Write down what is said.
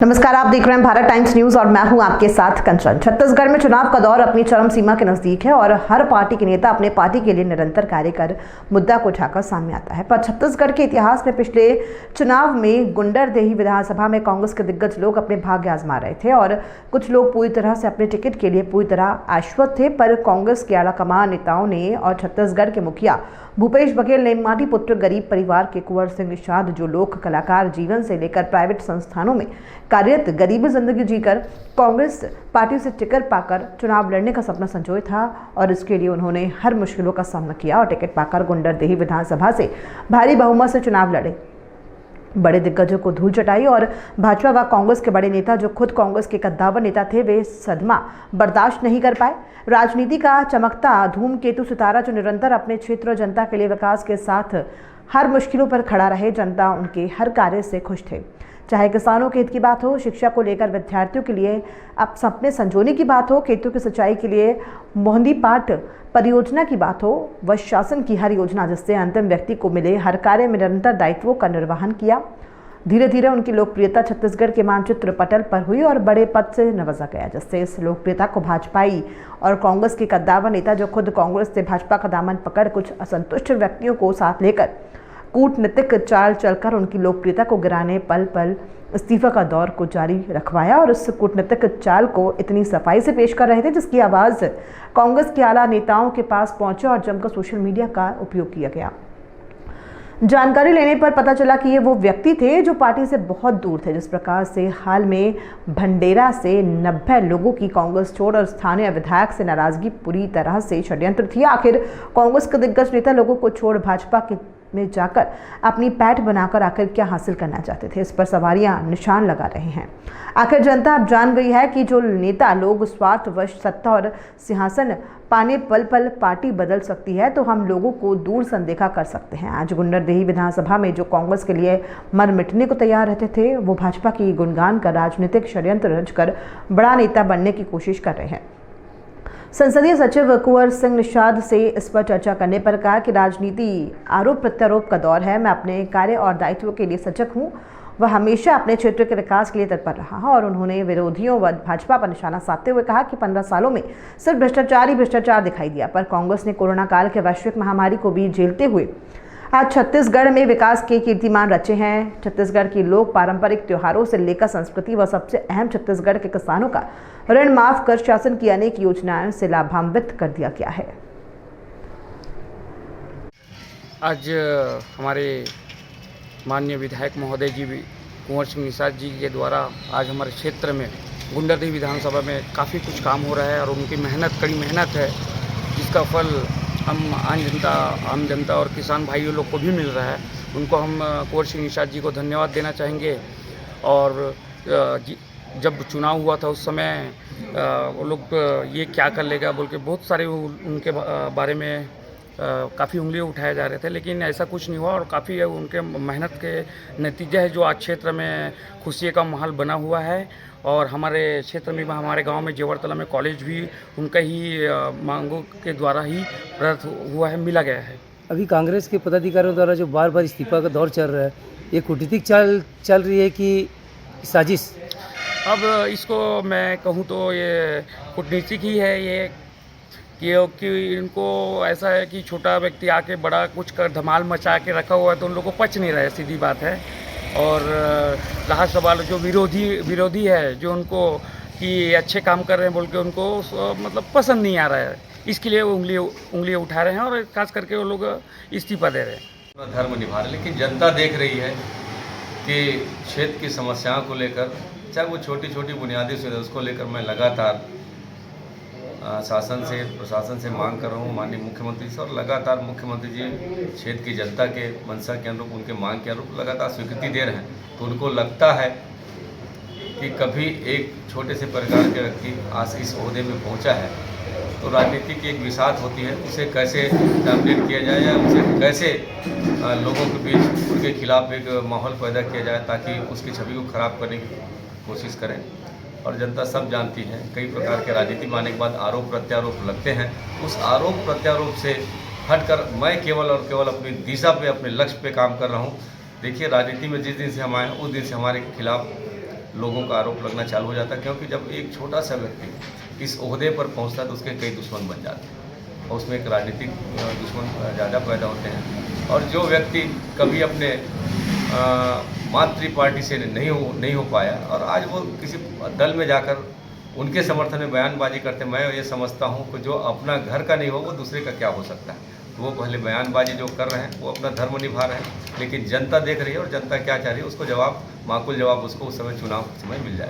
नमस्कार, आप देख रहे हैं भारत टाइम्स न्यूज और मैं हूं आपके साथ कंचन। छत्तीसगढ़ में चुनाव का दौर अपनी चरम सीमा के नजदीक है और हर पार्टी के नेता अपने पार्टी के लिए निरंतर कार्य कर मुद्दा को उठाकर सामने आता है। पर छत्तीसगढ़ के इतिहास में पिछले चुनाव में गुंडरदेही विधानसभा में कांग्रेस के दिग्गज लोग अपने भाग्य आजमा रहे थे और कुछ लोग पूरी तरह से अपने टिकट के लिए पूरी तरह आश्वस्त थे। पर कांग्रेस के आलाकमान नेताओं ने और छत्तीसगढ़ के मुखिया भूपेश बघेल ने माटी पुत्र गरीब परिवार के कुंवर सिंह निषाद, जो लोक कलाकार जीवन से लेकर प्राइवेट संस्थानों में कार्यरत गरीबी जिंदगी जीकर कांग्रेस पार्टी से टिकट पाकर चुनाव लड़ने का सपना संजोया था और इसके लिए उन्होंने हर मुश्किलों का सामना किया और टिकट पाकर गुंडरदेही विधानसभा से भारी बहुमत से चुनाव लड़े। बड़े दिग्गजों को धूल चटाई और भाजपा व कांग्रेस के बड़े नेता, जो खुद कांग्रेस के कद्दावर नेता थे, वे सदमा बर्दाश्त नहीं कर पाए। राजनीति का चमकता धूमकेतु सितारा, जो निरंतर अपने क्षेत्र और जनता के लिए विकास के साथ हर मुश्किलों पर खड़ा रहे, जनता उनके हर कार्य से खुश थे। चाहे किसानों के हित की बात हो, शिक्षा को लेकर विद्यार्थियों के लिए अब सपने संजोने की बात हो, खेतों की सिंचाई के लिए मोहंदी पाट परियोजना की बात हो, व शासन की हर योजना जिससे अंतिम व्यक्ति को मिले, हर कार्य में निरंतर दायित्वों का निर्वहन किया। धीरे धीरे उनकी लोकप्रियता छत्तीसगढ़ के मानचित्र पटल पर हुई और बड़े पद से नवाजा गया, जिससे इस लोकप्रियता को भाजपाई और कांग्रेस के कद्दावर नेता, जो खुद कांग्रेस से भाजपा का दामन पकड़ कुछ असंतुष्ट व्यक्तियों को साथ लेकर कूटनीतिक चाल चलकर उनकी लोकप्रियता को गिराने, पल पल इस्तीफा का दौर को जारी रखवाया और उस कूटनीतिक चाल को इतनी सफाई से पेश कर रहे थे जिसकी आवाज़ कांग्रेस के आला नेताओं के पास पहुंचा और जमकर सोशल मीडिया का उपयोग किया गया। जानकारी लेने पर पता चला कि ये वो व्यक्ति थे जो पार्टी से बहुत दूर थे। जिस प्रकार से हाल में भंडेरा से 90 लोगों की कांग्रेस छोड़ और स्थानीय विधायक से नाराजगी पूरी तरह से षड्यंत्र थी। आखिर कांग्रेस के दिग्गज नेता लोगों को छोड़ भाजपा में जाकर अपनी पैठ बनाकर आखिर क्या हासिल करना चाहते थे, इस पर सवालियां निशान लगा रहे हैं। आखिर जनता अब जान गई है कि जो नेता लोग स्वार्थवश सत्ता और सिंहासन पाने पल पल पार्टी बदल सकती है, तो हम लोगों को दूर से अनदेखा कर सकते हैं। आज गुंडरदेही विधानसभा में जो कांग्रेस के लिए मर मिटने को तैयार रहते थे, वो भाजपा की गुणगान कर राजनीतिक षड्यंत्र रचकर बड़ा नेता बनने की कोशिश कर रहे हैं। संसदीय सचिव कुंवर सिंह निषाद से इस पर चर्चा करने पर कहा कि राजनीति आरोप प्रत्यारोप का दौर है। मैं अपने कार्य और दायित्व के लिए सजग हूँ। वह हमेशा अपने क्षेत्र के विकास के लिए तत्पर रहा है और उन्होंने विरोधियों व भाजपा पर निशाना साधते हुए कहा कि 15 सालों में सिर्फ भ्रष्टाचार ही भ्रष्टाचार दिखाई दिया, पर कांग्रेस ने कोरोना काल के वैश्विक महामारी को भी झेलते हुए आज छत्तीसगढ़ में विकास के कीर्तिमान रचे हैं। छत्तीसगढ़ की लोक पारंपरिक त्योहारों से लेकर संस्कृति व सबसे अहम छत्तीसगढ़ के किसानों का ऋण माफ कर शासन की अनेक योजनाओं से लाभान्वित कर दिया गया है। आज हमारे माननीय विधायक महोदय जी कुंवर सिंह निषाद जी के द्वारा आज हमारे क्षेत्र में गुंडरदेही विधानसभा में काफ़ी कुछ काम हो रहा है और उनकी मेहनत, कड़ी मेहनत है, जिसका फल हम आम जनता और किसान भाइयों लोग को भी मिल रहा है। उनको हम कुंवर सिंह निषाद जी को धन्यवाद देना चाहेंगे। और जब चुनाव हुआ था उस समय वो लोग ये क्या कर लेगा बोल के बहुत सारे उनके बारे में काफ़ी उंगलियां उठाए जा रहे थे, लेकिन ऐसा कुछ नहीं हुआ और काफ़ी उनके मेहनत के नतीजे है जो आज क्षेत्र में खुशी का माहौल बना हुआ है। और हमारे क्षेत्र में, हमारे गांव में जेवरतला में कॉलेज भी उनका ही मांगों के द्वारा ही प्राप्त हुआ है, मिला गया है। अभी कांग्रेस के पदाधिकारियों द्वारा जो बार बार इस्तीफा का दौर चल रहा है, ये कूटनीतिक चाल चल रही है कि साजिश? अब इसको मैं कहूँ तो ये कूटनीतिक ही है ये, कि इनको ऐसा है कि छोटा व्यक्ति आके बड़ा कुछ कर धमाल मचा के रखा हुआ है तो उन लोगों को पच नहीं रहा है, सीधी बात है। और रहा सवाल जो विरोधी है, जो उनको कि अच्छे काम कर रहे हैं बोल के उनको मतलब पसंद नहीं आ रहा है, इसके लिए वो उंगलियां उठा रहे हैं और खास करके वो लोग इस्तीफा दे रहे हैं। धर्म निभा रहे, लेकिन जनता देख रही है कि क्षेत्र की समस्याओं को लेकर, चाहे वो छोटी छोटी बुनियादी सुविधा, उसको लेकर मैं लगातार शासन से, प्रशासन से मांग कर रहा हूँ, माननीय मुख्यमंत्री से, और लगातार मुख्यमंत्री जी क्षेत्र की जनता के मंशा के अनुरूप, उनके मांग के अनुरूप लगातार स्वीकृति दे रहे हैं। तो उनको लगता है कि कभी एक छोटे से प्रकार के व्यक्ति आज इस ओहदे में पहुंचा है तो राजनीति की एक विसात होती है, उसे कैसे डोमिनेट किया जाए या उसे कैसे लोगों के बीच उनके खिलाफ एक माहौल पैदा किया जाए ताकि उसकी छवि को खराब करने की कोशिश करें। और जनता सब जानती है, कई प्रकार के राजनीति में आने के बाद आरोप प्रत्यारोप लगते हैं। उस आरोप प्रत्यारोप से हटकर मैं केवल और केवल अपनी दिशा पे, अपने लक्ष्य पे काम कर रहा हूँ। देखिए, राजनीति में जिस दिन से हम आए उस दिन से हमारे खिलाफ लोगों का आरोप लगना चालू हो जाता है, क्योंकि जब एक छोटा सा व्यक्ति इस ओहदे पर पहुंचता है तो उसके कई दुश्मन बन जाते हैं और उसमें एक राजनीतिक दुश्मन ज़्यादा पैदा होते हैं। और जो व्यक्ति कभी अपने मातृ पार्टी से नहीं हो पाया और आज वो किसी दल में जाकर उनके समर्थन में बयानबाजी करते, मैं ये समझता हूँ कि जो अपना घर का नहीं हो वो दूसरे का क्या हो सकता है। तो वो पहले बयानबाजी जो कर रहे हैं वो अपना धर्म निभा रहे हैं, लेकिन जनता देख रही है और जनता क्या चाह रही है उसको माकूल जवाब उसको उस समय चुनाव के समय मिल जाए।